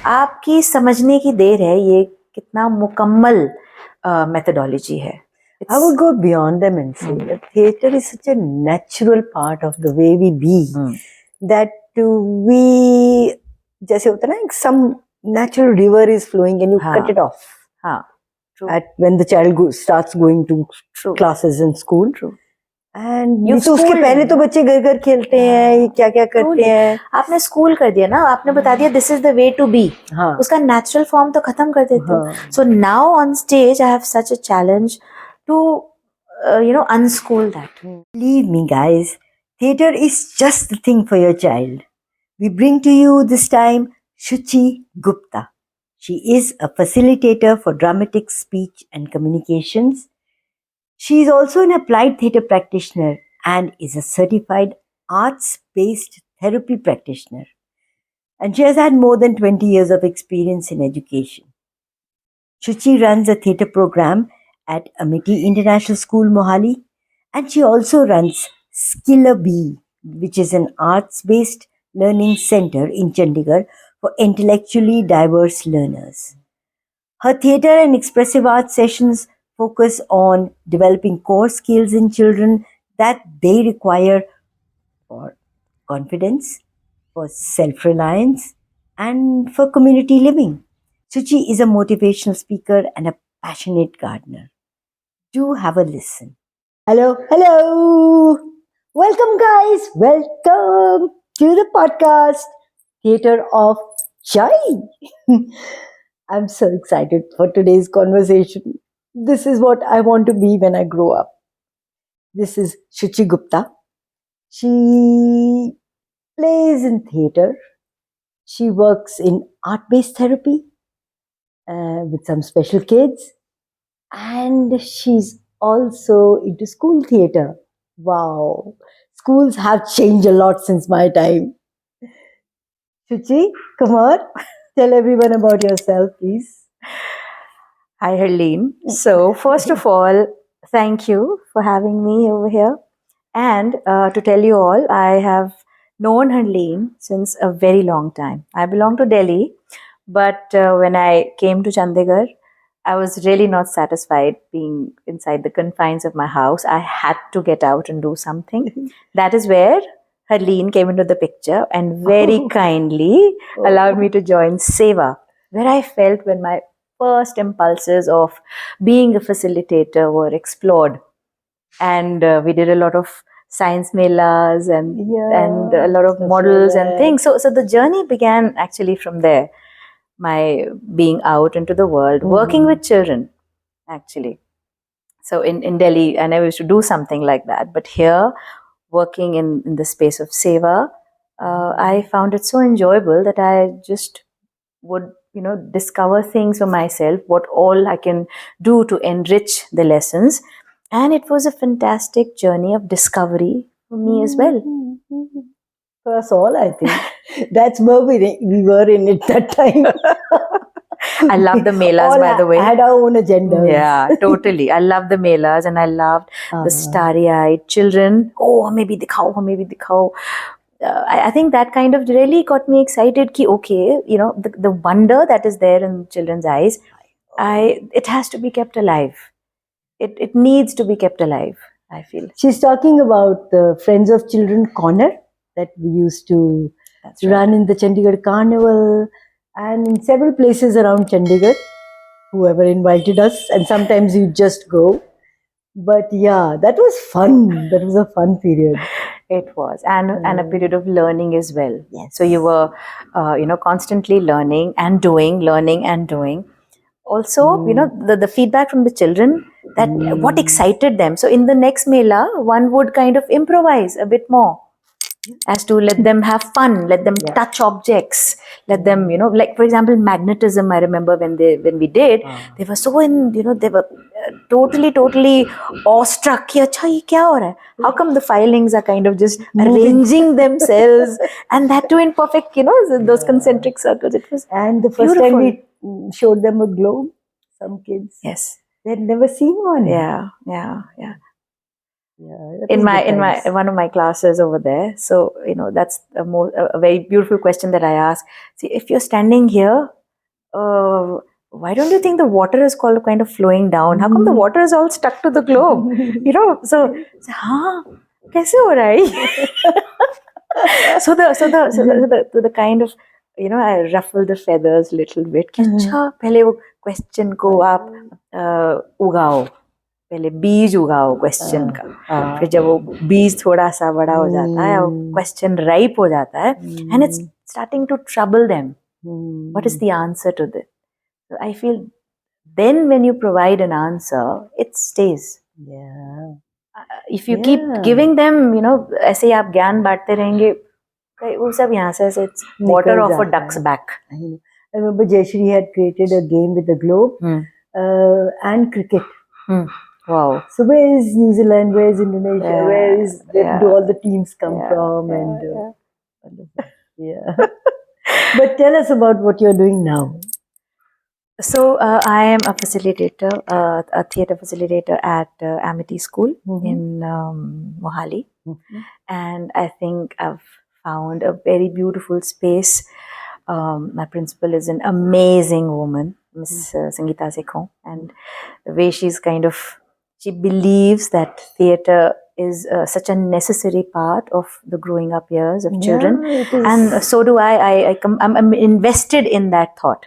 आपकी समझने की देर है ये कितना मुकम्मल methodology है. I would go beyond them and say that theatre is such a natural part of the way we be that we, जैसे होता है ना, some natural river is flowing and you cut it off. हाँ, true. When the child starts going to classes in school. True. And तो उसके पहले तो बच्चे घर घर खेलते हैं, ये क्या क्या करते हैं. आपने स्कूल कर दिया ना, आपने बता दिया this is the way to be. उसका natural form तो खत्म कर देते हो. So now on stage I have such a challenge to unschool that. Believe me guys, theatre is just the thing for your child. We bring to you this time Shuchi Gupta. She is a facilitator for dramatic speech and communications. She is also an applied theatre practitioner and is a certified arts-based therapy practitioner. And she has had more than 20 years of experience in education. Shuchi runs a theatre program at Amity International School, Mohali, and she also runs Skiller Bee, which is an arts-based learning center in Chandigarh for intellectually diverse learners. Her theatre and expressive arts sessions focus on developing core skills in children that they require for confidence, for self-reliance, and for community living. Shuchi is a motivational speaker and a passionate gardener. Do have a listen. Hello. Welcome guys. Welcome to the podcast, Theatre of Chai. I'm so excited for today's conversation. This is what I want to be when I grow up. This is Shuchi Gupta. She plays in theatre. She works in art-based therapy with some special kids. And she's also into school theatre. Wow. Schools have changed a lot since my time. Shuchi, come on. Tell everyone about yourself, please. Hi, Harleen. So, first of all, thank you for having me over here. And to tell you all, I have known Harleen since a very long time. I belong to Delhi, but when I came to Chandigarh, I was really not satisfied being inside the confines of my house. I had to get out and do something. That is where Harleen came into the picture and very kindly allowed me to join Seva, where I felt when my first impulses of being a facilitator were explored. And we did a lot of science melas and a lot of models and things. So the journey began actually from there. My being out into the world, working with children, actually. So in Delhi, I never used to do something like that. But here, working in the space of Seva, I found it so enjoyable that I just would, discover things for myself, what all I can do to enrich the lessons. And it was a fantastic journey of discovery for me as well. For us all, I think. That's where we were in it that time. I love the melas, all by the way. Had our own agendas. Yeah, totally. I love the melas and I loved the starry-eyed children. Oh, maybe dikhao. I think that kind of really got me excited. Ki, okay, the wonder that is there in children's eyes, it has to be kept alive. It needs to be kept alive, I feel. She's talking about the Friends of Children Corner that we used to run in the Chandigarh Carnival and in several places around Chandigarh, whoever invited us, and sometimes you just go. But yeah, that was fun. That was a fun period. It was, and a period of learning as well. Yes. So you were, constantly learning and doing. Also, the feedback from the children, that what excited them. So in the next Mela, one would kind of improvise a bit more as to let them have fun, let them touch objects, let them, like for example, magnetism. I remember when we did, they were so they were totally awestruck. Ki, Acha, ye kya ho raha hai? How come the filings are kind of just arranging themselves, and that too in perfect, those concentric circles. It was and the first time we showed them a globe, some kids, yes, they'd never seen one. Yeah. Yeah, that in was my good times. one of my classes over there. So that's a very beautiful question that I ask. See, if you're standing here, uh, why don't you think the water is called kind of flowing down? How come the water is all stuck to the globe? So huh? कैसे हो रहा है ये? So the kind of I ruffle the feathers a little bit कि अच्छा पहले वो question को आप उगाओ, पहले बीज उगाओ question का, फिर जब वो बीज थोड़ा सा बड़ा हो जाता है, question ripe हो जाता है, and it's starting to trouble them. What is the answer to this? So I feel then when you provide an answer, it stays. Yeah. If you keep giving them, ऐसे ही आप ज्ञान बांटते रहेंगे, वो सब यहाँ से ऐसे it's water off a duck's back. I remember Jayashree had created a game with the globe and cricket. Wow. So where is New Zealand? Where is Indonesia? Where do all the teams come from? Yeah. But tell us about what you're doing now. So I am a facilitator, a theatre facilitator at Amity School in Mohali, and I think I've found a very beautiful space. My principal is an amazing woman, Miss Sangeeta Sekhon, and the way she believes that theatre is such a necessary part of the growing up years of children, and so do I. I'm invested in that thought.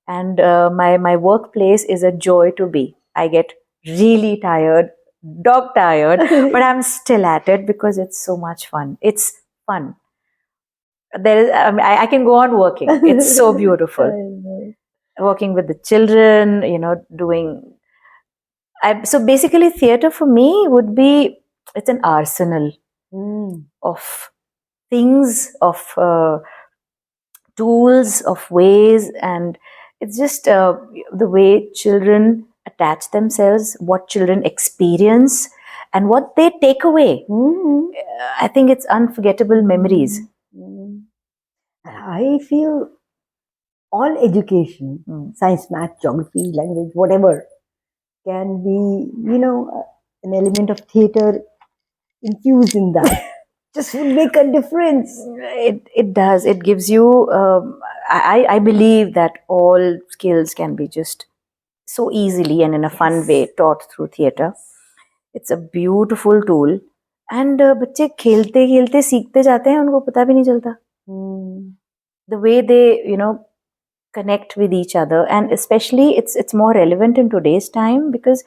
And my workplace is a joy to be. I get really tired, dog tired, but I'm still at it because it's so much fun. It's fun. I can go on working. It's so beautiful. Working with the children, doing. So basically, theatre for me would be, it's an arsenal of things, of tools, of ways, and it's just the way children attach themselves, what children experience, and what they take away. I think it's unforgettable memories. I feel all education, science, math, geography, language, whatever, can be, an element of theatre infused in that. Just would make a difference. It does. It gives you. I believe that all skills can be just so easily and in a fun way taught through theatre. It's a beautiful tool, and बच्चे खेलते खेलते सीखते जाते हैं, उनको पता भी नहीं चलता. The way they connect with each other, and especially it's more relevant in today's time because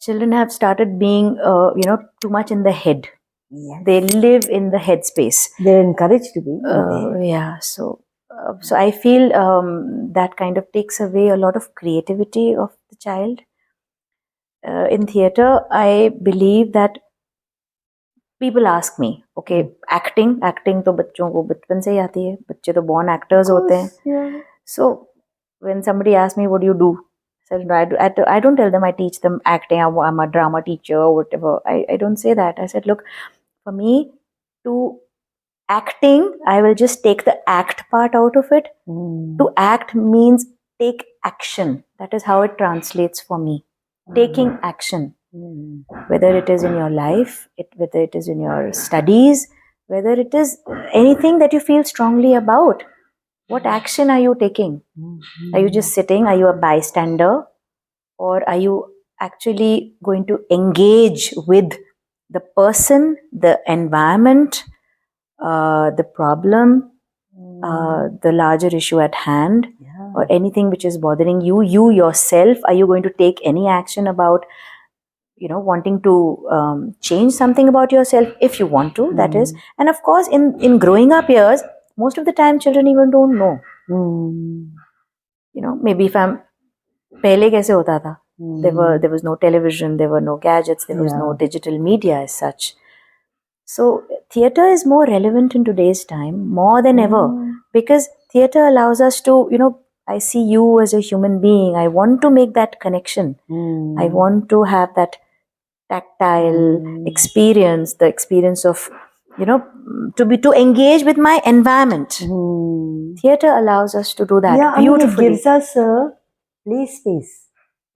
children have started being too much in the head. Yes. They live in the headspace. They're encouraged to be. Yeah. So I feel that kind of takes away a lot of creativity of the child. In theatre, I believe that people ask me, okay, acting तो बच्चों को बचपन से ही आती है, बच्चे तो born actors होते हैं. Yeah. So when somebody asks me, what do you do? I don't tell them I teach them acting, I'm a drama teacher or whatever. I don't say that. I said, look, for me to acting, I will just take the act part out of it. To act means take action. That is how it translates for me. Taking action. Whether it is in your life, whether it is in your studies, whether it is anything that you feel strongly about. What action are you taking? Are you just sitting? Are you a bystander? Or are you actually going to engage with the person, the environment, the problem, the larger issue at hand, or anything which is bothering you? You yourself, are you going to take any action about wanting to change something about yourself, if you want to, that is. And of course, in growing up years, most of the time children even don't know. Maybe if I'm pehle kaise hota tha, there was no television, there were no gadgets, there was no digital media as such. So theatre is more relevant in today's time more than ever, because theatre allows us to, I see you as a human being. I want to make that connection. I want to have that tactile experience, the experience of, to engage with my environment. Theatre allows us to do that beautifully. It gives us a play space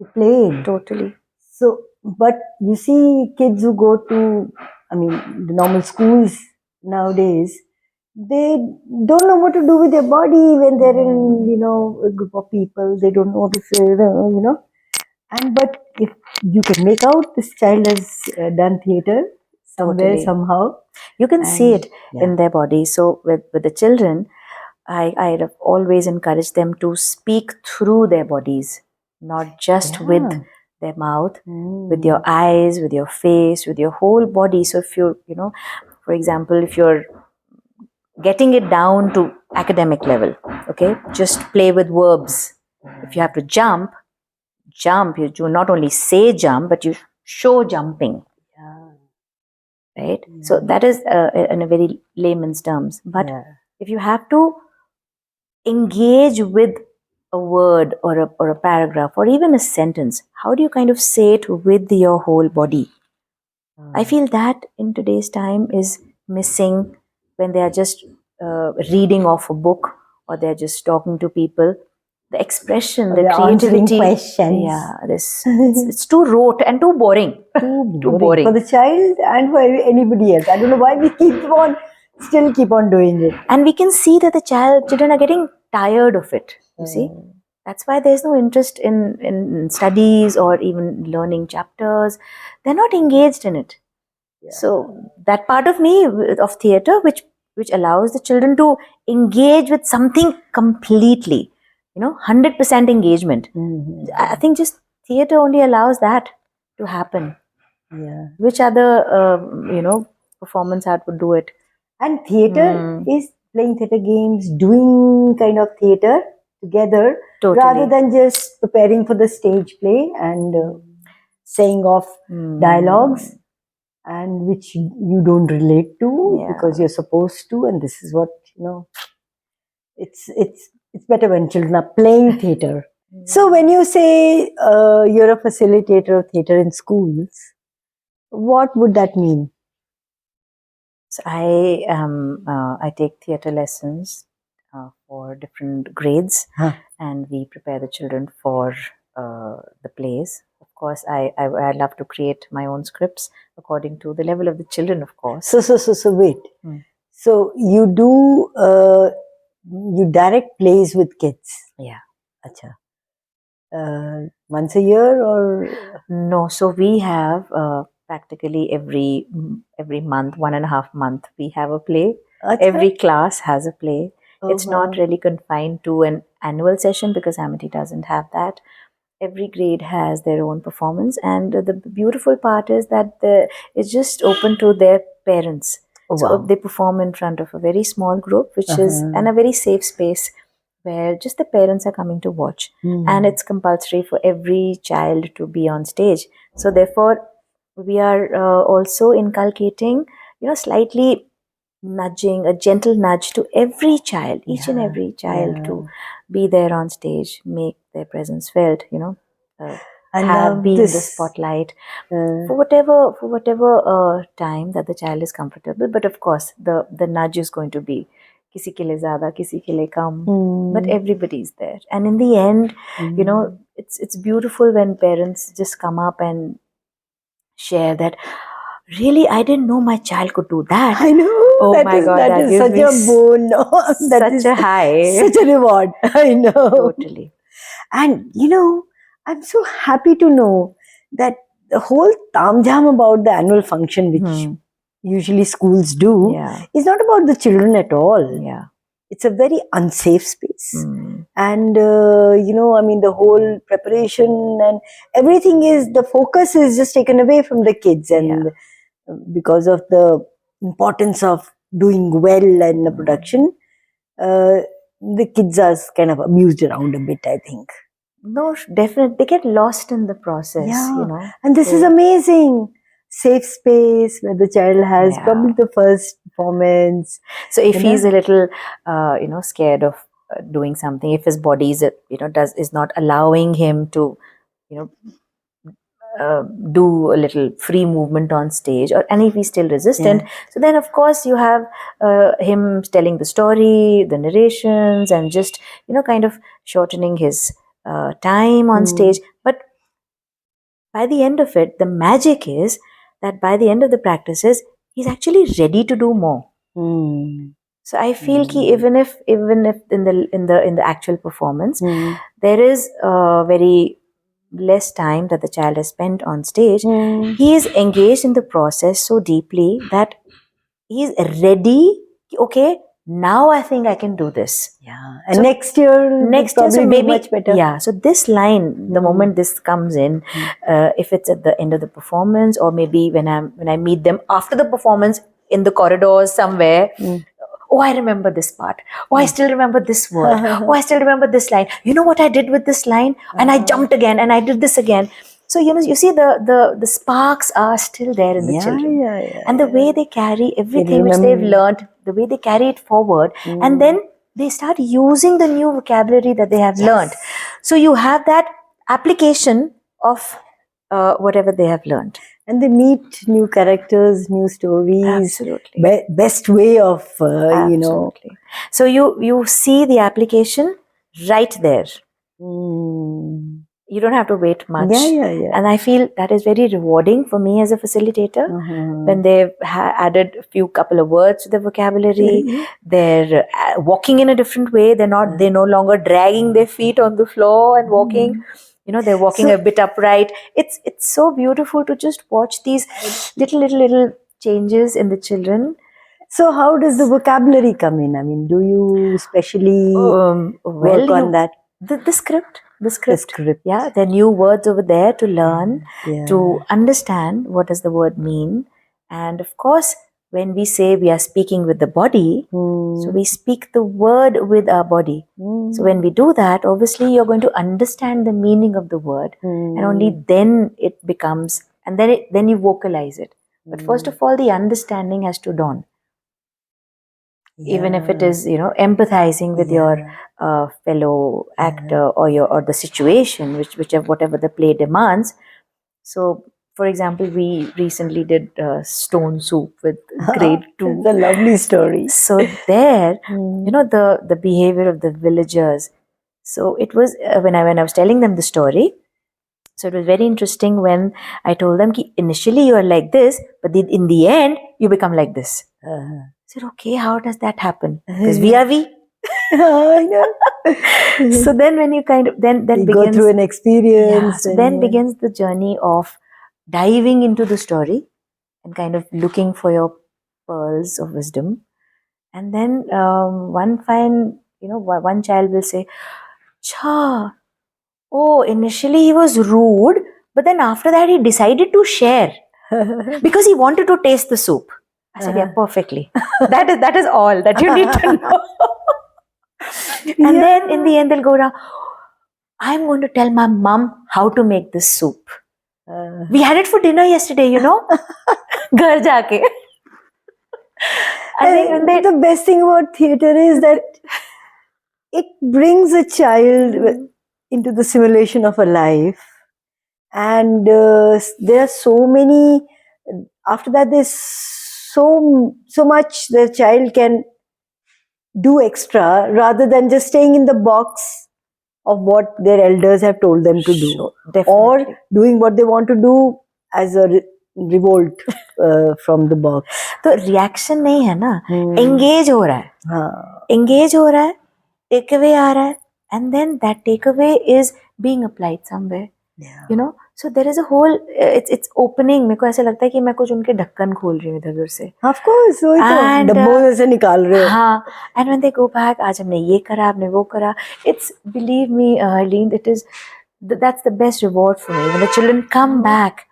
to play in. Totally. So But you see, kids who go to, I mean, the normal schools nowadays, they don't know what to do with their body when they're in, a group of people. They don't know what to say. And but if you can make out this child has done theater somewhere, Totally. somehow, You can see and it in their body. So with the children, I have always encouraged them to speak through their bodies, not just with yeah. their mouth, with Mm. your eyes, with your face, with your whole body. So if you for example, if you're getting it down to academic level, okay, just play with verbs. If you have to jump, you do not only say jump, but you show jumping, Yeah. right? So that is in a very layman's terms. But Yeah. if you have to engage with a word or a paragraph or even a sentence, how do you kind of say it with your whole body? I feel that in today's time is missing when they are just reading off a book or they're just talking to people. The expression, the They're answering creativity, questions. yeah, it's too rote and too boring. Too Too boring for boring. the child and for anybody else. I don't know why we still keep on doing it. And we can see that the children are getting tired of it. You see, that's why there's no interest in studies or even learning chapters. They're not engaged in it. So that part of me of theater, which allows the children to engage with something completely, 100% engagement. Mhm. I think just theater only allows that to happen. Yeah. Which other performance art would do it? And theater is playing theater games, doing kind of theater together Totally. rather than just preparing for the stage play and saying off dialogues and which you don't relate to Yeah. because you're supposed to, and this is what it's better when children are playing theater. So when you say you're a facilitator of theater in schools, what would that mean? So I take theater lessons for different grades, Huh. and we prepare the children for the plays. Of course, I love to create my own scripts according to the level of the children, of course. So wait. So you do you direct plays with kids? Yeah. Acha. Once a year or No, so we have practically every month, 1.5 month, we have a play. Acha. Every class has a play. It's not wow. really confined to an annual session because Amity doesn't have that. Every grade has their own performance, and the beautiful part is that it's just open to their parents. So Wow. they perform in front of a very small group, which is and a very safe space where just the parents are coming to watch, and it's compulsory for every child to be on stage. So therefore, we are also inculcating, slightly nudging, a gentle nudge to every child, each and every child, to be there on stage, make their presence felt, And be in the this spotlight for whatever time that the child is comfortable. But of course, the nudge is going to be kisi ke liye zyada, kisi ke liye kam, but everybody's there. And in the end, it's beautiful when parents just come up and share that, really, I didn't know my child could do that. I know. Oh that my is, God, that that is gives such me a boon. That such is a high. such a reward. I know. Totally. And I'm so happy to know that the whole tamjam about the annual function, which usually schools do, Yeah. is not about the children at all. Yeah. It's a very unsafe space. And, the whole preparation and everything the focus is just taken away from the kids. And because of the importance of doing well in the production, the kids are kind of amused around a bit, I think. No, definitely. They get lost in the process, Yeah. And this is amazing. Safe space where the child has probably the first performance. So if he's a little, scared of doing something, if his body is, is not allowing him to, do a little free movement on stage, and if he's still resistant, so then of course you have him telling the story, the narrations, and just kind of shortening his time on stage. But by the end of it, the magic is that by the end of the practices, he's actually ready to do more. Mm. So I feel ki even if in the actual performance, Mm. there is very less time that the child has spent on stage, Mm. he is engaged in the process so deeply that he is ready. Okay, now I think I can do this. Yeah. And So next year, Next year, probably so do maybe much better. yeah. So this line, the moment this comes in, if it's at the end of the performance, or maybe when I meet them after the performance in the corridors somewhere. Oh, I remember this part. Oh, I still remember this word. Oh, I still remember this line. You know what I did with this line? And I jumped again, and I did this again. So you see the sparks are still there in the Yeah, children, yeah. and the way they carry everything which remember. they've learned, the way they carry it forward, and then they start using the new vocabulary that they have learned. So you have that application of whatever they have learned. And they meet new characters, new stories. Absolutely. Best way of, you know. Absolutely. So you see the application right there. Mm. You don't have to wait much. Yeah. And I feel that is very rewarding for me as a facilitator. When they've added a few couple of words to the vocabulary, they're walking in a different way. They're no longer dragging their feet on the floor and walking. They're walking a bit upright. It's so beautiful to just watch these little changes in the children. So how does the vocabulary come in? I mean, do you especially work on that? The script. Yeah, there are new words over there to learn, to understand what does the word mean. And of course, when we say we are speaking with the body, so we speak the word with our body. So when we do that, obviously you're going to understand the meaning of the word, and only then it becomes, and then you vocalize it. But first of all, the understanding has to dawn. Even if it is empathizing with your fellow actor or the situation, whatever the play demands. So for example, we recently did Stone Soup with grade 2. It's a lovely story. So there, the behavior of the villagers. So it was when I was telling them the story. So it was very interesting when I told them ki initially you are like this, but in the end you become like this. I said, okay, how does that happen? Because we are we. I know. So then when you then you begins, go through an experience. so then begins the journey of diving into the story and kind of looking for your pearls of wisdom. And then one child will say, Cha, oh, initially he was rude, but then after that he decided to share because he wanted to taste the soup. I said, yeah, perfectly. That is all that you need to know. And then in the end they'll go down, I'm going to tell my mom how to make this soup. We had it for dinner yesterday, Ghar jaake. I think the best thing about theater is that it brings a child into the simulation of a life, and there are so many. After that, there's so much the child can do extra rather than just staying in the box of what their elders have told them to do, or doing what they want to do as a revolt from the box. तो reaction नहीं है ना, engage हो रहा है, engage हो रहा है, takeaway आ रहा है, and then that takeaway is being applied somewhere. So there is a whole it's opening. मेरे को ऐसा लगता है कि मैं कुछ उनके ढक्कन खोल रही हूँ इधर से. Of course, वही तो डब्बों से निकाल रहे हो. हाँ, and when they go back, आज हमने ये करा, हमने वो करा. It's, believe me, Harleen, that's the best reward for me when the children come back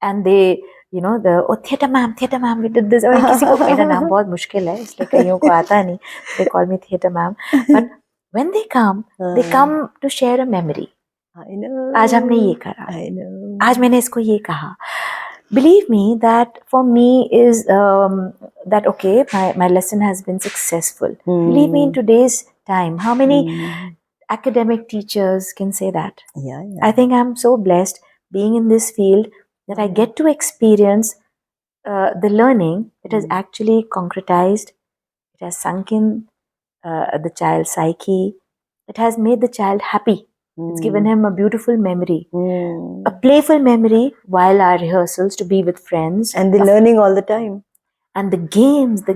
and they theater ma'am, we did this. और किसी को मेरा नाम बहुत मुश्किल है, इसलिए कईयों को आता नहीं. They call me theater ma'am. But when they come to share a memory. I know. आज हमने ये करा. I know. आज मैंने इसको ये कहा. Believe me, that for me is that okay, my lesson has been successful. Believe me, in today's time, how many academic teachers can say that? Yeah. I think I'm so blessed being in this field that I get to experience the learning. It has actually concretized. It has sunk in the child's psyche. It has made the child happy. It's given him a beautiful memory, Mm. a playful memory while our rehearsals to be with friends. And they're learning all the time. And the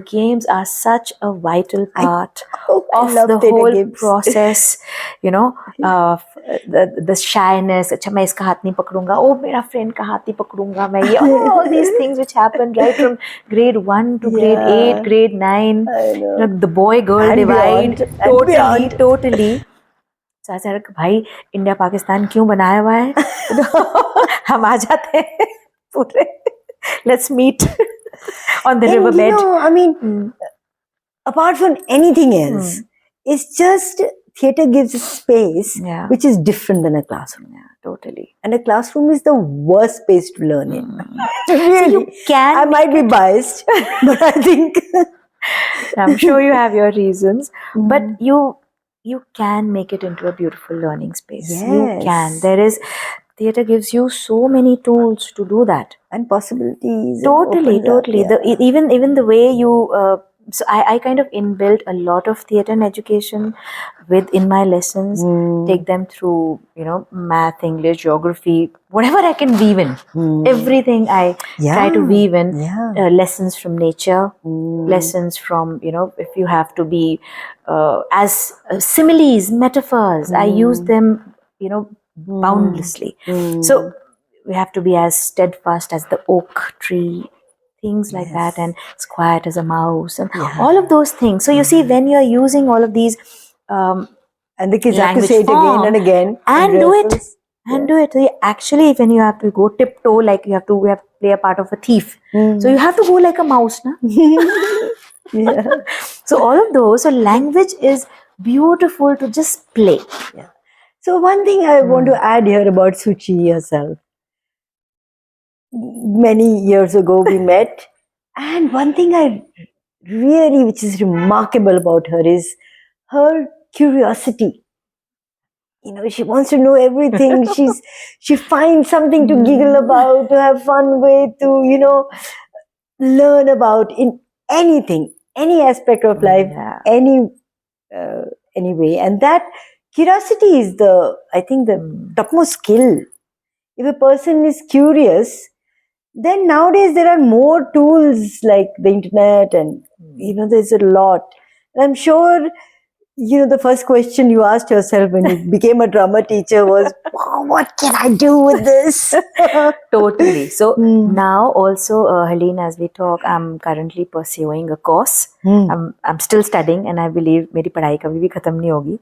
games are such a vital part I of love the theatre whole games. process, you know, the shyness. अच्छा मैं इसका हाथ नहीं पकड़ूंगा, ओ मेरा friend का हाथ नहीं पकड़ूंगा मैं, ये all these things which happen right from grade 1 to grade 8, grade 9, I know. the boy girl And divide, beyond, and beyond. totally. चाचा भाई इंडिया पाकिस्तान क्यों बनाया हुआ है? हम आ जाते हैं पूरे. Let's meet on the And riverbed. you know, I mean, apart from anything else, it's just theatre gives a space Yeah. which is different than a classroom. Yeah, totally. And a classroom is the worst space to learn in. Really. You can I might be biased, but I think I'm sure you have your reasons, but you can make it into a beautiful learning space. You can. Yes. There is theatre gives you so many tools to do that. and possibilities. Totally, opens up, totally. yeah. Even the way you. So I kind of inbuilt a lot of theatre and education in my lessons. Take them through math, English, geography, whatever I can weave in. Everything I try to weave in. Yeah. Lessons from nature, lessons from if you have to be as similes, metaphors. I use them boundlessly. So we have to be as steadfast as the oak tree, things like that, and as quiet as a mouse, and all of those things. So you see, when you're using all of these And the kids have to language say it again form and again. and in do it rehearsals. and do it. So actually, when you have to go tiptoe, like we have to play a part of a thief. So you have to go like a mouse, na? Yeah. So all of those. So language is beautiful to just play. So one thing I want to add here about Suchi herself. Many years ago we met, and one thing which is remarkable about her is her curiosity. She wants to know everything. She finds something to giggle about, to have fun with, to learn about in anything, any aspect of life, any way. And that curiosity is I think the topmost skill. If a person is curious, then nowadays there are more tools like the internet, and there's a lot. And I'm sure the first question you asked yourself when you became a drama teacher was, wow, what can I do with this? Totally. So now also, Helene, as we talk, I'm currently pursuing a course. I'm still studying, and I believe मेरी पढ़ाई कभी भी खत्म नहीं होगी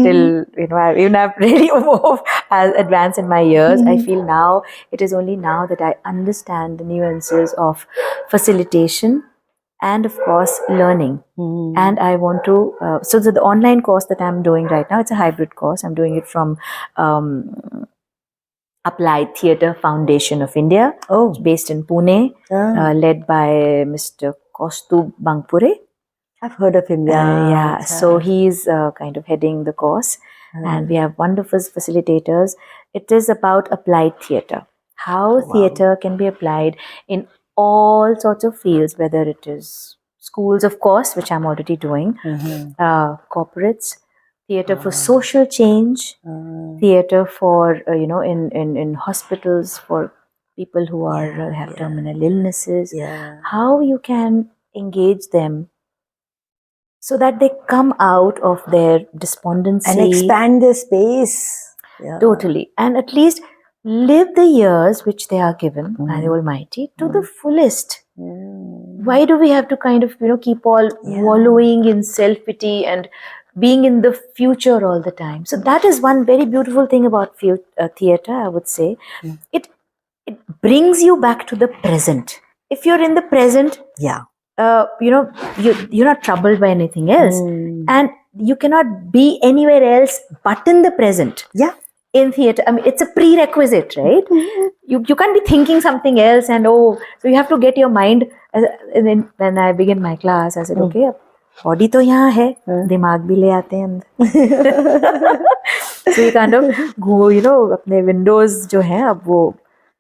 till I've really moved as advanced in my years. I feel now it is only now that I understand the nuances of facilitation and of course learning. And I want to so the online course that I'm doing right now, it's a hybrid course. I'm doing it from Applied Theatre Foundation of India. It's based in Pune, led by Mr. Kaustubh Bangpure. I've heard of him. Yeah. So he's kind of heading the course, and we have wonderful facilitators. It is about applied theatre, how theatre can be applied in all sorts of fields, whether it is schools, of course, which I'm already doing, corporates, theatre for social change, theatre for in hospitals for people who are have terminal illnesses. How you can engage them so that they come out of their despondency and expand their space. Totally, and at least live the years which they are given by the Almighty to the fullest. Why do we have to kind of keep all wallowing in self-pity and being in the future all the time? So that is one very beautiful thing about theatre, I would say. It brings you back to the present. If you're in the present, you're not troubled by anything else, and you cannot be anywhere else but in the present. In theatre, I mean, it's a prerequisite, right? You can't be thinking something else, and so you have to get your mind. And then when I begin my class, I said, okay, body to yahan hai, dimag bhi le aate hain andar. So you kind of go, अपने windows जो हैं अब वो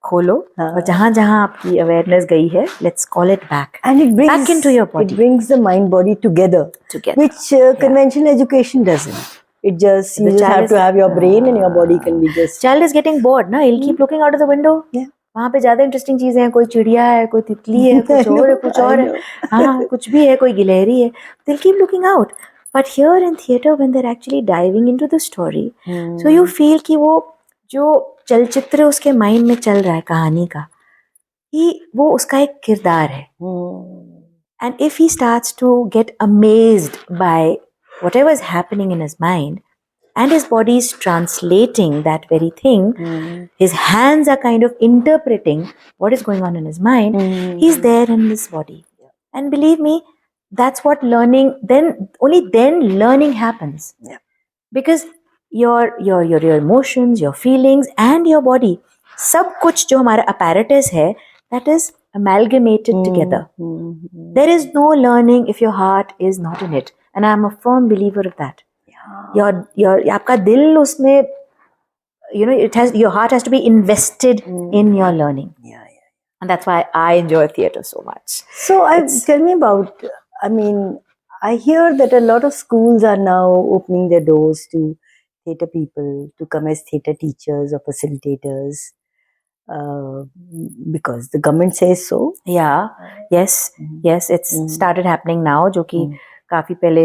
खोलो, और जहाँ जहाँ आपकी awareness गई है, let's call it back. And it brings back into your body. It brings the mind body together. Which conventional education doesn't. It just, you The just child have to is- have your brain and your body can be just. Child is getting bored, na? He'll keep looking out of the window. Yeah. वहाँ पे ज्यादा interesting चीजें हैं, कोई चिड़िया है, कोई तितली है, कुछ और है, कुछ और है, हाँ कुछ भी है, कोई गिलहरी है. They'll keep looking out. But here in theatre, when they're actually diving into the story, so you feel कि वो जो चलचित्र उसके माइंड में चल रहा है कहानी का, वो उसका एक किरदार है. And if he starts to get amazed by whatever is happening in his mind, and his body is translating that very thing, his hands are kind of interpreting what is going on in his mind, he's there in his body. And believe me, that's what learning, only then learning happens. Yeah. Because your emotions, your feelings, and your body, सब कुछ जो हमारा apparatus है, that is amalgamated together. There is no learning if your heart is not in it, and I am a firm believer of that. Your आपका दिल उसमें, your heart has to be invested in your learning. Yeah. And that's why I enjoy theatre so much. So, tell me about, I mean, I hear that a lot of schools are now opening their doors to theatre people to come as theatre teachers or facilitators because the government says so. Yeah, yes, it's started happening now, जो कि काफी पहले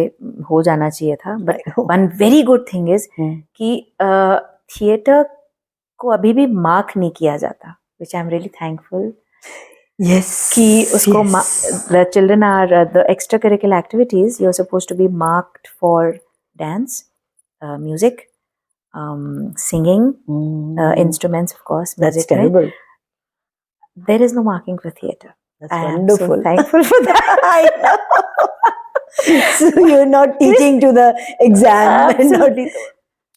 हो जाना चाहिए था. But one very good thing is कि theatre को अभी भी mark नहीं किया जाता, which I'm really thankful. Yes. कि उसको the children are the extracurricular activities, you're supposed to be marked for dance, music, singing, instruments, of course. That's music, terrible. Right? There is no marking for theatre. That's I wonderful. am so thankful for that. I know. So you're not teaching to the exam. Absolutely.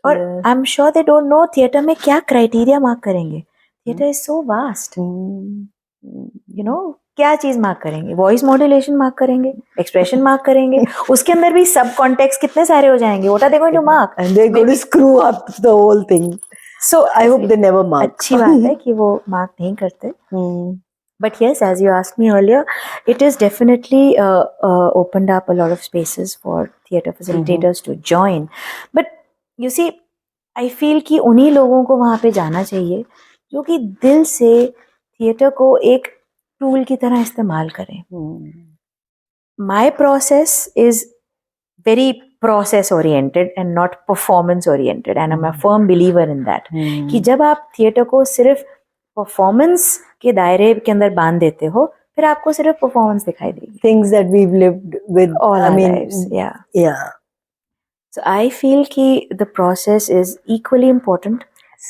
और I'm sure they don't know theatre में क्या criteria mark करेंगे. Theatre is so vast. You know, क्या चीज mark करेंगे? Voice modulation mark करेंगे, expression mark करेंगे, उसके अंदर भी सब कॉन्टेक्स्ट कितने सारे हो जाएंगे. What are they going to mark? And they're going to screw up the whole thing. So I hope they never mark. अच्छी बात है कि वो मार्क नहीं करते. But yes, as you asked me earlier, it is definitely opened up a lot of spaces for theatre facilitators to join. But you see, I feel कि उन्हीं लोगों को वहाँ पे जाना चाहिए जो कि दिल से थिएटर को एक टूल की तरह इस्तेमाल करें. My process is very process oriented and not performance oriented, and I'm a firm believer in that. कि जब आप थिएटर को सिर्फ परफॉर्मेंस के दायरे के अंदर बांध देते हो, फिर आपको सिर्फ परफॉर्मेंस दिखाई देगी. Things that we've lived with all I our mean, lives. Yeah. Yeah. So I feel कि the process is equally important.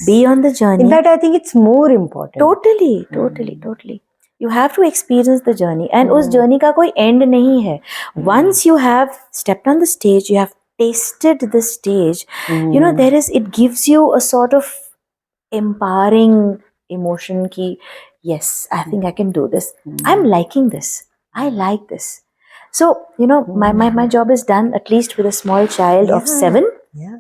Be on the journey. In fact, I think it's more important. Totally. You have to experience the journey, and उस journey का कोई end नहीं है. Once you have stepped on the stage, you have tasted the stage. You know, it gives you a sort of empowering emotion ki yes, I think I can do this. I'm liking this. I like this. So, you know, my job is done at least with a small child of 7. Yeah.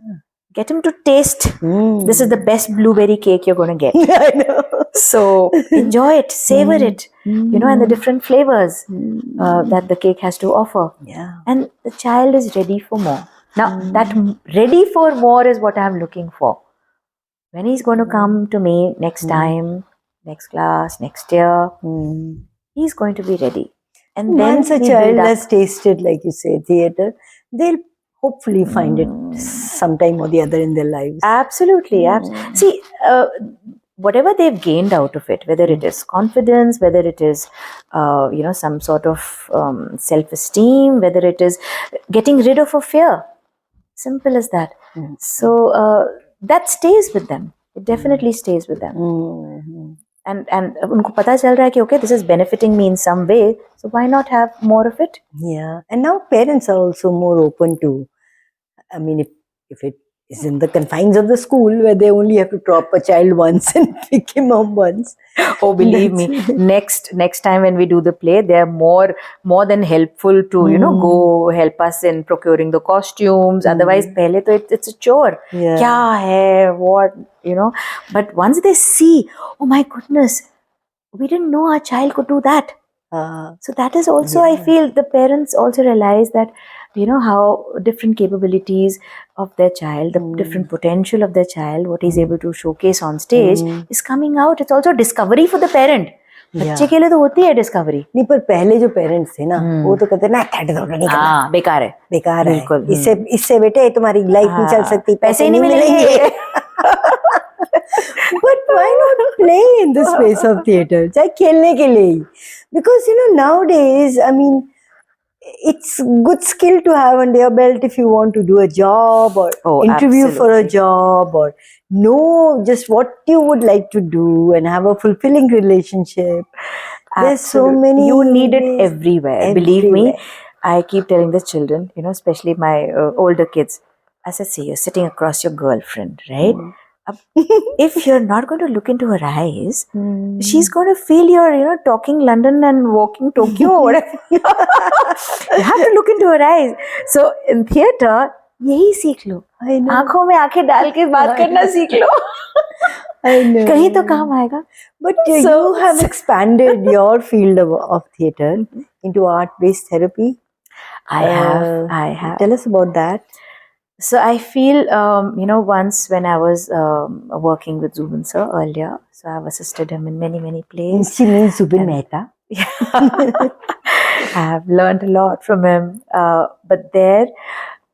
Get him to taste. This is the best blueberry cake you're going to get. I know. So enjoy it, savor it, you know, and the different flavors that the cake has to offer. Yeah. And the child is ready for more. Now, that ready for more is what I'm looking for. When he's going to come to me next time, next class, next year, he's going to be ready. And then once a child has tasted, like you say, theatre, they'll hopefully find it sometime or the other in their lives. Absolutely. See, whatever they've gained out of it, whether it is confidence, whether it is, you know, some sort of self-esteem, whether it is getting rid of a fear, simple as that. So that stays with them. It definitely stays with them. And उनको पता चल रहा है कि okay, this is benefiting me in some way, so why not have more of it? Yeah, and now parents are also more open to, I mean, if it is in the confines of the school where they only have to drop a child once and pick him up once. Oh, believe me, next time when we do the play, they are more than helpful to, you know, go help us in procuring the costumes. Otherwise, pehle to it's a chore. Yeah. Kya hai, what, you know. But once they see, oh my goodness, we didn't know our child could do that. So that is also, I feel, the parents also realize that you know, how different capabilities of their child, the different potential of their child, what he's able to showcase on stage is coming out. It's also a discovery for the parent. बच्चे के लिए तो होती है discovery. नहीं, पर पहले जो पेरेंट्स थे ना, वो तो कहते ना theater तो नहीं करना, हाँ, बेकार है, बेकार है, बिल्कुल. इससे बेटे तुम्हारी लाइफ नहीं चल सकती, पैसे नहीं मिलेंगे. But why not play in the space of theater? चाहे खेलने के लिए ही. Because you know nowadays, I mean, it's good skill to have under your belt if you want to do a job or interview for a job or know just what you would like to do and have a fulfilling relationship. There's so many. You need it everywhere. Believe me, I keep telling the children, you know, especially my older kids, I said, see, you're sitting across your girlfriend, right? If you're not going to look into her eyes, she's going to feel you're, you know, talking London and walking Tokyo or whatever. You have to look into her eyes. So in theater, यही सीख लो. आंखों में आंखें डाल के बात करना सीख लो. I know. कहीं तो काम आएगा. But you have expanded your field of theater into art-based therapy. I have. Tell us about that. So I feel, you know, once when I was working with Zubin sir earlier, so I've assisted him in many, many plays. She means Zubin Mehta. I have learned a lot from him. But there,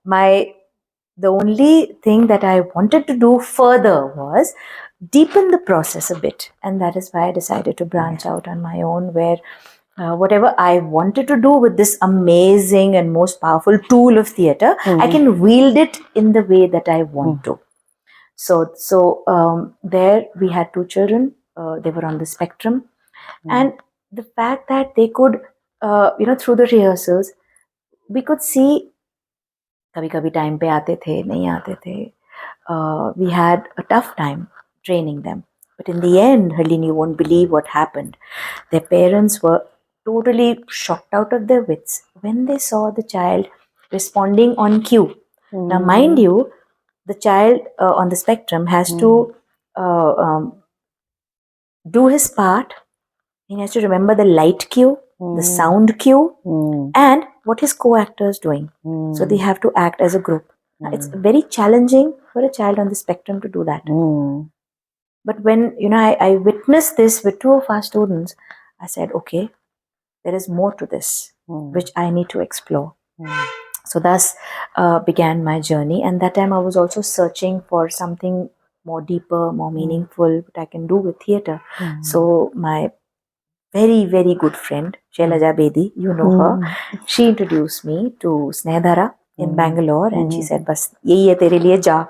the only thing that I wanted to do further was deepen the process a bit. And that is why I decided to branch out on my own, where whatever I wanted to do with this amazing and most powerful tool of theater, I can wield it in the way that I want to. So there we had two children. They were on the spectrum, and the fact that they could, you know, through the rehearsals, we could see. कभी-कभी time पे आते थे, नहीं आते थे. We had a tough time training them. But in the end, Harleen, you won't believe what happened. Their parents were totally shocked out of their wits when they saw the child responding on cue. Now, mind you, the child on the spectrum has to do his part. He has to remember the light cue, the sound cue, and what his co-actor is doing. So they have to act as a group. Now, it's very challenging for a child on the spectrum to do that. But when, you know, I witnessed this with two of our students, I said, okay, there is more to this, which I need to explore. So thus began my journey. And that time I was also searching for something more deeper, more meaningful, what I can do with theater. So my very, very good friend, Shailaja Bedi, you know her, she introduced me to Snehadhara in Bangalore, and she said, "Bas, yehi hai tere liye, ja."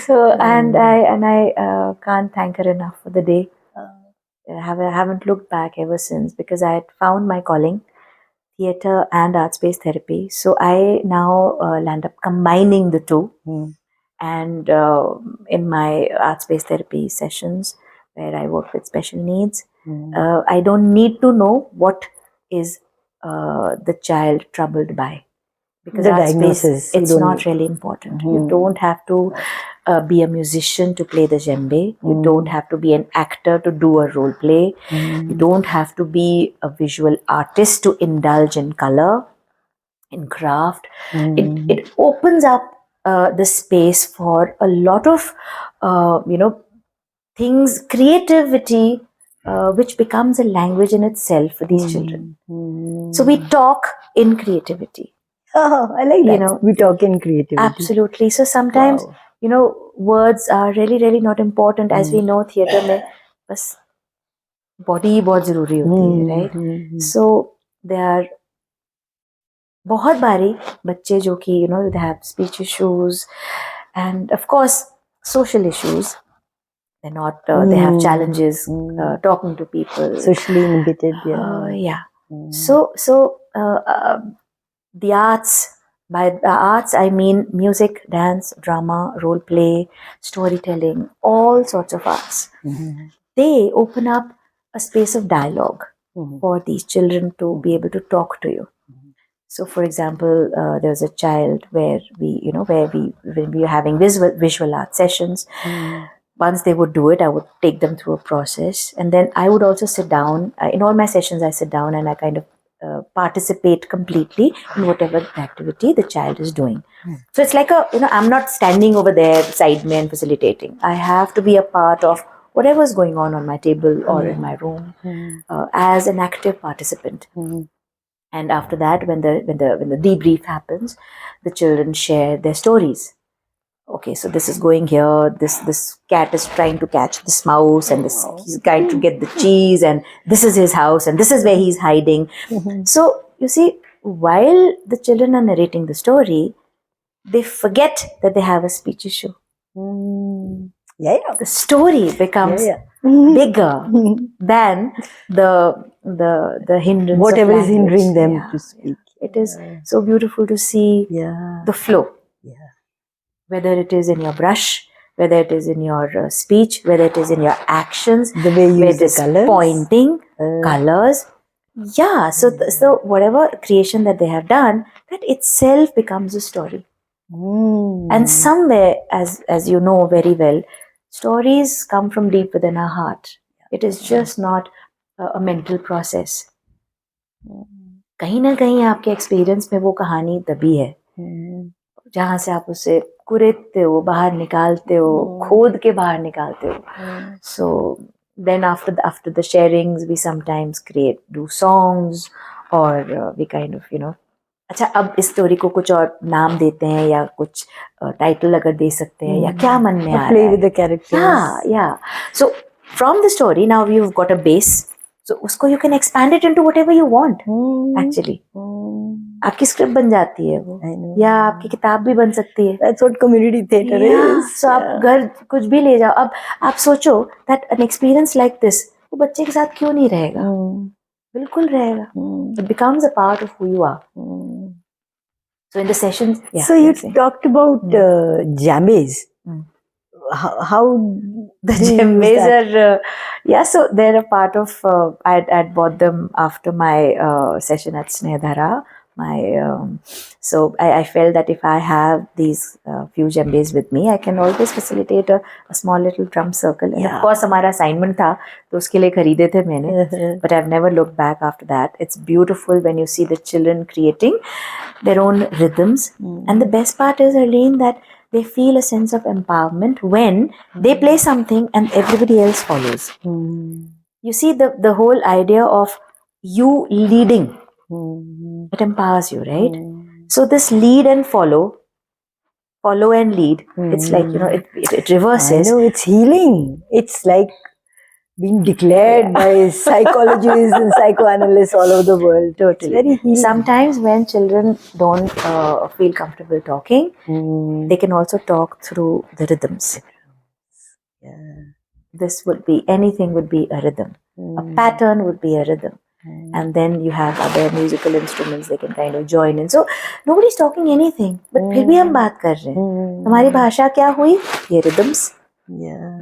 So, and I can't thank her enough for the day. I haven't looked back ever since, because I had found my calling, theater and arts-based therapy. So I now land up combining the two. And in my arts-based therapy sessions, where I work with special needs, I don't need to know what is the child troubled by, because the diagnosis, it's not really important. You don't have to be a musician to play the djembe. You don't have to be an actor to do a role play. You don't have to be a visual artist to indulge in color, in craft. It opens up the space for a lot of you know, things, creativity, which becomes a language in itself for these children. So we talk in creativity. Oh, I like that. You know, we talk in creativity. Absolutely. So sometimes, you know, words are really, really not important. As we know, theater में बस body ही बहुत जरूरी होती है, right? So there are बहुत बारी बच्चे जो कि, you know, they have speech issues and of course social issues. They're not, they have challenges talking to people. Socially inhibited, yeah. So the arts, by the arts I mean music, dance, drama, role play, storytelling, all sorts of arts. They open up a space of dialogue for these children to be able to talk to you. So, for example, there was a child where when we were having visual art sessions, once they would do it, I would take them through a process. And then I would also sit down. In all my sessions, I sit down and I kind of participate completely in whatever activity the child is doing. Hmm. So it's like I'm not standing over there beside me and facilitating. I have to be a part of whatever's going on my table or in my room as an active participant. And after that, when the debrief happens, the children share their stories. Okay, so this is going here. This cat is trying to catch this mouse, and this he's trying to get the cheese, and this is his house, and this is where he's hiding. So you see, while the children are narrating the story, they forget that they have a speech issue. Yeah, yeah. The story becomes Yeah, bigger than the hindrance. Whatever of is language. hindering them Yeah, to speak. It is so beautiful to see Yeah. the flow. Yeah. Whether it is in your brush, whether it is in your speech, whether it is in your actions, The way you where use it the is colours. pointing, colors. Yeah, so whatever creation that they have done, that itself becomes a story. And somewhere, as you know very well, stories come from deep within our heart. It is just not a mental process. कहीं ना कहीं आपके experience में वो कहानी तभी है जहाँ से आप उसे कुरेदते हो, बाहर निकालते हो, खोद के बाहर निकालते हो. So then after the sharings, we sometimes do songs, or we kind of अच्छा अब इस स्टोरी को कुछ और नाम देते हैं या कुछ टाइटल अगर दे सकते हैं या क्या मन में आ रहा है. Play with the characters. Yeah. So from the story now you've got a base. So उसको you can expand it into whatever you want. Actually, आपकी स्क्रिप्ट बन जाती है वो, या आपकी किताब भी बन सकती है. That's what community theatre is. So आप घर कुछ भी ले जाओ. अब आप सोचो that an experience like this वो बच्चे के साथ क्यों नहीं रहेगा? बिल्कुल रहेगा. It becomes a part of who you are. So in the sessions, So you talked about jammies. How the do you use djembes that? are so they're a part of I'd bought them after my session at Snehdhara. So I felt that if I have these few djembes with me, I can always facilitate a small little drum circle. And of course हमारा assignment था तो उसके लिए खरीदे थे मैंने. But I've never looked back after that. It's beautiful when you see the children creating their own rhythms. And the best part is, Arlene, that they feel a sense of empowerment when they play something and everybody else follows. You see, the whole idea of you leading, it empowers you, right? So this lead and follow and lead, it's like, it reverses. I know, it's healing. It's like being declared by psychologists and psychoanalysts all over the world. Totally. It's very healing. Sometimes when children don't feel comfortable talking, they can also talk through the rhythms. This would be, anything would be a rhythm. A pattern would be a rhythm. And then you have other musical instruments they can kind of join in. So nobody's talking anything, but फिर भी हम बात कर रहे हैं. हमारी भाषा क्या हुई? ये rhythms.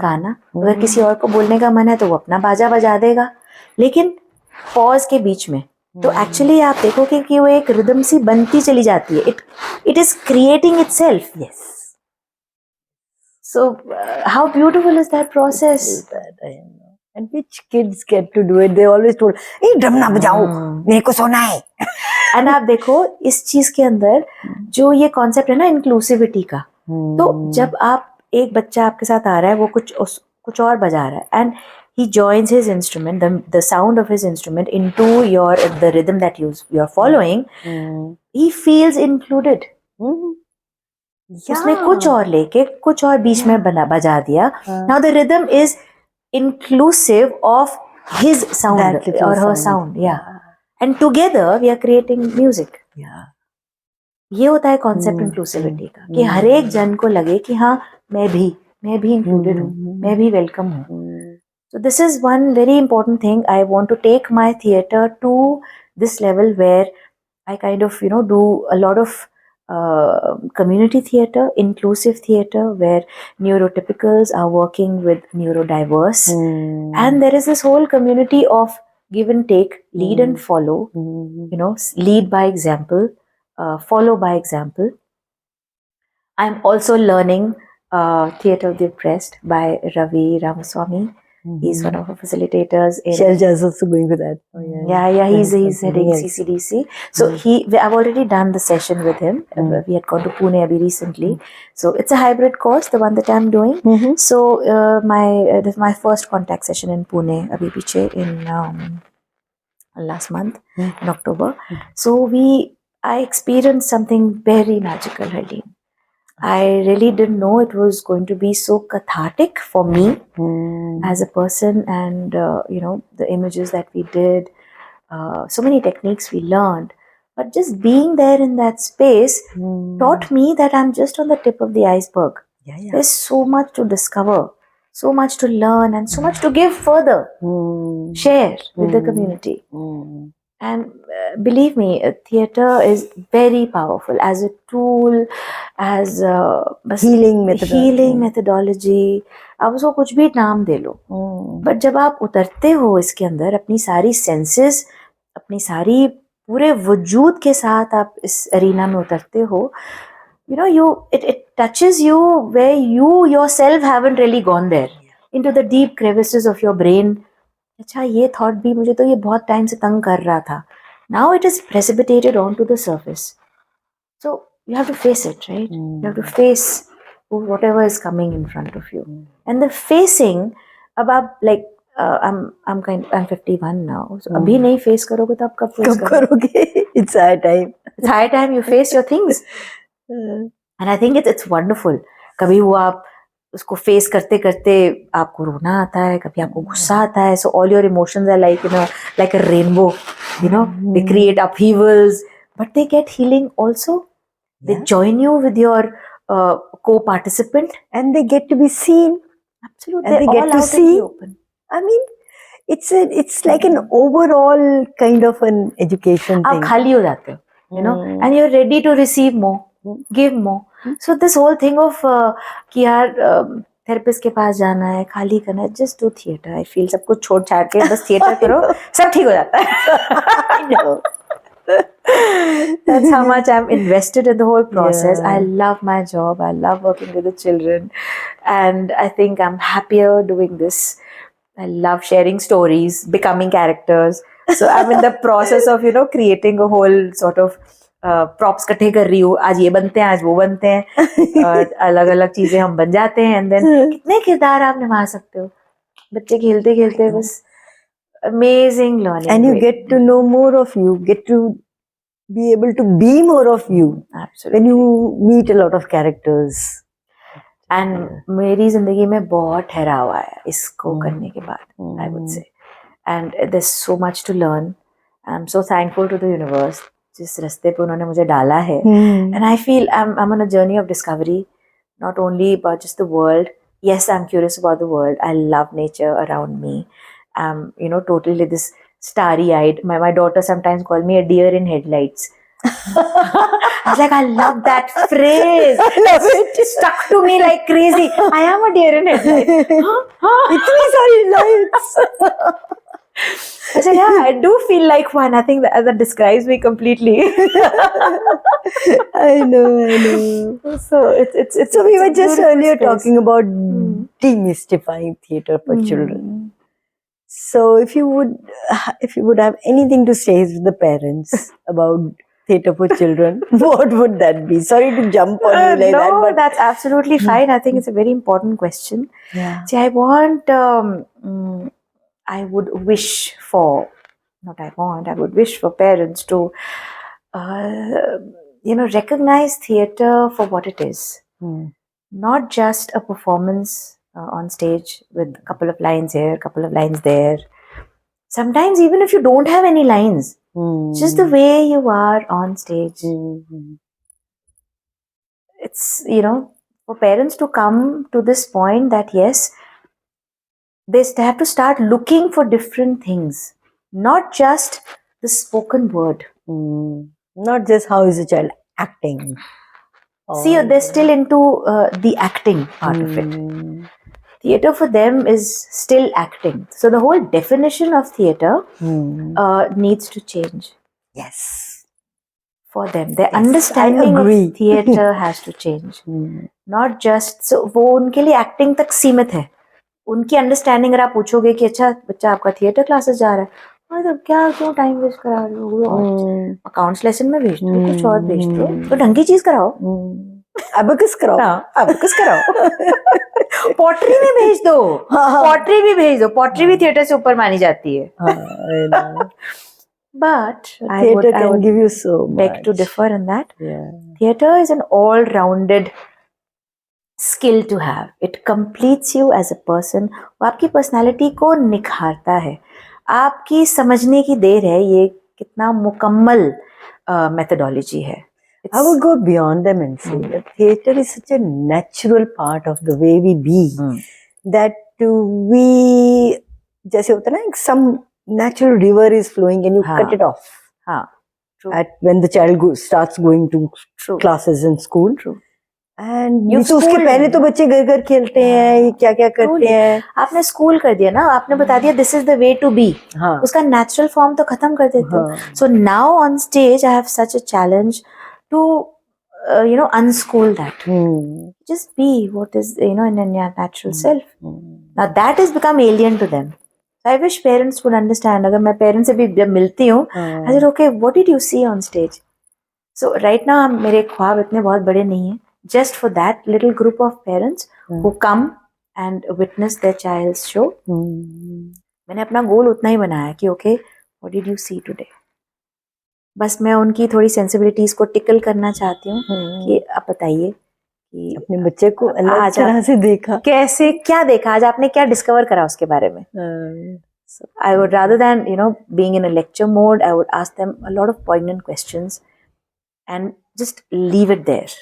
गाना. अगर किसी और को बोलने का मन है तो वो अपना बाजा बजा देगा, लेकिन पॉज के बीच में तो एक्चुअली आप देखोगे कि वो एक रिदम सी बनती चली जाती है. It is creating itself. Yes. So how beautiful is that process? And which kids get to do it? They always told, "Hey, drum ना बजाओ, मेरे को सोना है." And आप देखो इस चीज के अंदर जो ये कॉन्सेप्ट है ना इंक्लूसिविटी का, तो जब आप एक बच्चा आपके साथ आ रहा है वो कुछ और बजा रहा है and he joins his instrument, the sound of his instrument into the rhythm that you're following, he feels included. उसने कुछ और लेके कुछ और बीच में बजा दिया. Now the rhythm is inclusive of his sound or her sound. And together we are creating music. ये होता है कॉन्सेप्ट इंक्लूसिविटी का, कि हर एक जन को लगे कि हाँ मैं भी इंक्लूडेड हूँ, मैं भी वेलकम हूँ. So this is one very important thing. I want to take my theatre to this level where I kind of do a lot of community theatre, inclusive theatre, where neurotypicals are working with neurodiverse, and there is this whole community of give and take, lead and follow, lead by example, follow by example. I'm also learning Theatre of the Oppressed by Ravi Ramaswamy. He's one of our facilitators in Shelja's also going for that. Oh, yeah, he's heading Yes. CCDC. So I've already done the session with him. We had gone to Pune abhi recently. So it's a hybrid course, the one that I'm doing. So this is my first contact session in Pune abhi piche in last month in October. So I experienced something very magical, Harleen. I really didn't know it was going to be so cathartic for me as a person, and the images that we did, so many techniques we learned, but just being there in that space taught me that I'm just on the tip of the iceberg. There's so much to discover, so much to learn, and so much to give further, share with the community. And believe me, theatre is very powerful as a tool, as a healing methodology. आप उसको कुछ भी नाम दे लो, but जब आप उतरते हो इसके अंदर, अपनी सारी सेंसेस, अपनी सारी पूरे वजूद के साथ आप इस अरीना में उतरते हो, it touches you where you yourself haven't really gone there, into the deep crevices of your brain. अच्छा, ये थॉट भी मुझे तो ये बहुत टाइम से तंग कर रहा था. Now it is precipitated onto the surface. So you have to face it, right? You have to face whatever is coming in front of you. And the facing, अब आप like I'm 51 now. So अभी नहीं face करोगे तो आप कब face करोगे? It's high time. It's high time you face your things. And I think it's wonderful. कभी वो आप उसको फेस करते करते आपको रोना आता है, कभी आपको गुस्सा आता है. So all your emotions are like like a rainbow, they create upheavals, but they get healing also. They join you with your co-participant, and they get to be seen. Absolutely, and they get to see. Open. I mean, it's like an overall kind of an education आप thing. खाली हो जाते हो, and you're ready to receive more, give more. So this whole thing of कि यार therapist के पास जाना है, खाली करना है, just do theatre. I feel सब कुछ छोड़ छाड़ के बस थिएटर करो, सब ठीक हो जाता है. I know. That's how much I'm invested in the whole process. I love my job. I love working with the children, and I think I'm happier doing this. I love sharing stories, becoming characters. So I'm in the process of creating a whole sort of props इकट्ठे कर रही हूँ. आज ये बनते हैं, आज वो बनते हैं, अलग अलग चीजें हम बन जाते हैं. And then कितने किरदार आप निभा सकते हो, बच्चे खेलते खेलते बस. Amazing learning. And you get to know more of you, get to be able to be more of you. Absolutely. When you meet a lot of characters. And मेरी जिंदगी में बहुत ठहराव आया इसको करने के बाद, I would say. And there's so much to learn. I'm so thankful to the universe जिस रास्ते पे उन्होंने मुझे डाला है. And I feel I'm on a journey of discovery, not only about just the world. Yes, I'm curious about the world. I love nature around me. Totally this starry-eyed. My daughter sometimes call me a deer in headlights. I was like, I love that phrase. I love it. It stuck to me like crazy. I am a deer in headlights. Itni sari lights. I said, yeah, I do feel like one. I think that describes me completely. I know. So it's So we were just earlier space. talking about demystifying theatre for children. So if you would have anything to say to the parents about theatre for children, what would that be? Sorry to jump on you like that, but that's absolutely fine. I think it's a very important question. Yeah. See, I would wish for parents to recognize theatre for what it is. Not just a performance on stage with a couple of lines here, a couple of lines there. Sometimes even if you don't have any lines, just the way you are on stage. It's, for parents to come to this point that yes, they have to start looking for different things, not just the spoken word. Not just how is the child acting. See, they're still into the acting part of it. Theatre for them is still acting. So the whole definition of theatre needs to change. Yes. For them, their understanding of theatre has to change. Not just, so वो उनके लिए acting तक सीमित है. उनकी understanding अगर आप पूछोगे कि अच्छा बच्चा आपका थिएटर क्लासेस जा रहा है, तो क्या क्यों टाइम वेस्ट करा रहे हो, अकाउंट्स लेसन में भेज दो, कुछ और भेज दो, तो ढंग की चीज कराओ, अबकस कराओ, अब कुछ कराओ, पॉटरी में भेज दो, पॉटरी भी भेज दो, पॉटरी भी थिएटर से ऊपर मानी जाती है. But theater can give you so much. beg to differ in that. Yeah. Theater is an all-rounded skill to have. It completes you as a person. वो आपकी personality को निखारता है. आपकी समझने की देर है ये कितना मुकम्मल methodology है. I would go beyond them and say that theater is such a natural part of the way we be that we जैसे होता है ना, some natural river is flowing and you cut it off. हाँ, true. At when the child starts going to True. classes in school. True. And You've तो उसके schooled पहले तो बच्चे घर घर खेलते हैं, ये क्या क्या करते हैं. आपने स्कूल कर दिया ना, आपने बता दिया this is the way to be. हाँ. उसका नेचुरल फॉर्म तो खत्म कर देते हो. So now on stage I have such a challenge to unschool that. Just be what is in your natural self. Now that has become alien to them. So I wish parents would understand. अगर मैं parents से भी जब मिलती हूँ, I said, okay, what did you see on stage? So right now मेरे ख्वाब इतने बहुत बड़े नहीं हैं. Just for that little group of parents who come and witness their child's show. मैंने अपना गोल उतना ही बनाया कि okay, what did you see today? बस मैं उनकी थोड़ी सेंसिबिलिटीज को टिकल करना चाहती हूँ कि आप बताइए कि अपने बच्चे को अलग तरह से देखा, कैसे, क्या देखा आज आपने, क्या डिस्कवर करा उसके बारे में. So I would rather than being in a lecture mode, I would ask them a lot of poignant questions and just leave it there.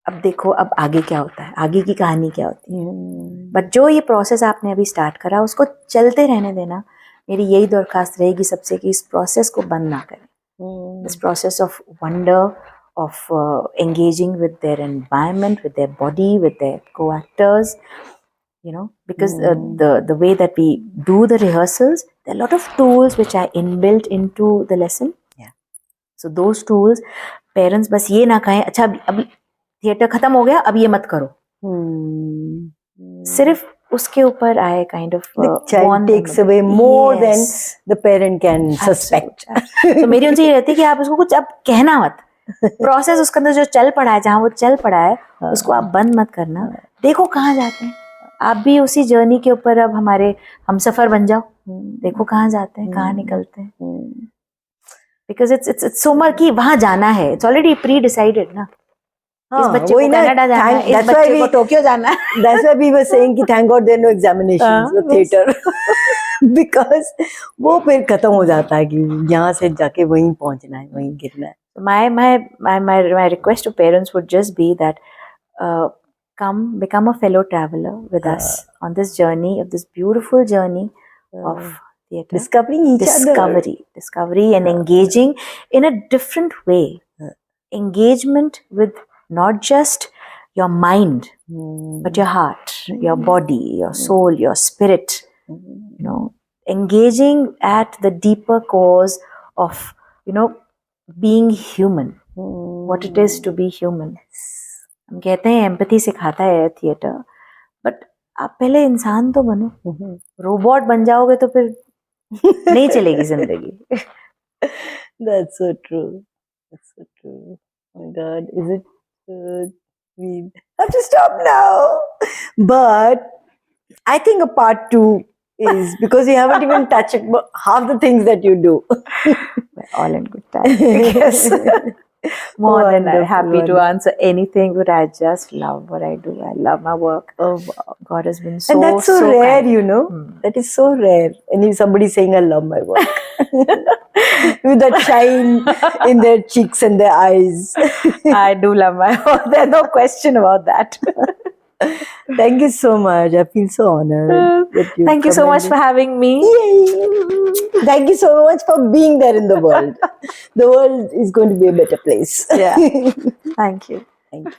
अब देखो अब आगे क्या होता है, आगे की कहानी क्या होती है. बट जो ये प्रोसेस आपने अभी स्टार्ट करा उसको चलते रहने देना. मेरी यही दरखास्त रहेगी सबसे कि इस प्रोसेस को बंद ना करें. This process of wonder, of engaging with their environment, with their body, with their co-actors, because the way that we do the rehearsals, there are a lot of tools which are inbuilt into the lesson. Yeah. So those tools, parents बस ये ना कहें अच्छा अब theatre खत्म हो गया अब ये मत करो. सिर्फ उसके ऊपर I kind of the child takes away more than the parent can suspect. तो मेरी उनसे ये रहती है कि आप उसको कुछ अब कहना मत. प्रोसेस उसके अंदर जो चल पड़ा है, जहाँ वो चल पड़ा है, उसको आप बंद मत करना. देखो कहाँ जाते हैं. आप भी उसी जर्नी के ऊपर अब हमारे हम सफर बन जाओ. देखो कहाँ जाते हैं, कहाँ निकलते हैं. बिकॉज इट्स सो मच कि वहाँ जाना है. इट्स ऑलरेडी प्री डिसाइडेड ना. इस बच्चे को कनाडा जाना है, इस बच्चे को टोक्यो जाना है. That's why we were saying कि thank God there are no examinations for theater. Because वो फिर खत्म हो जाता है कि यहाँ से जाके वहीं पहुँचना है, वहीं गिरना है. My request to parents would just be that come become a fellow traveler with us on this journey, of this beautiful journey of theater. Discovery and engaging in a different way. Engagement with not just your mind, but your heart, your body, your soul, your spirit. Engaging at the deeper cause of being human, what it is to be human. हम कहते हैं empathy सिखाता है theatre, but आप पहले इंसान तो बनो. रोबोट बन जाओगे तो फिर नहीं चलेगी जिंदगी. That's so true. That's so true. Oh my God, is it? We have to stop now. But I think a part 2 is because you haven't even touched half the things that you do. All in good time, I guess. More than happy to answer anything, but I just love what I do. I love my work. Oh, wow. God has been so, and that's so rare, kind. That is so rare. And if somebody saying, I love my work. With that shine in their cheeks and their eyes. I do love my work. There's no question about that. Thank you so much. I feel so honored. Thank you so much for having me. Yay. Thank you so much for being there in the world. The world is going to be a better place. Yeah. Thank you. Thank you.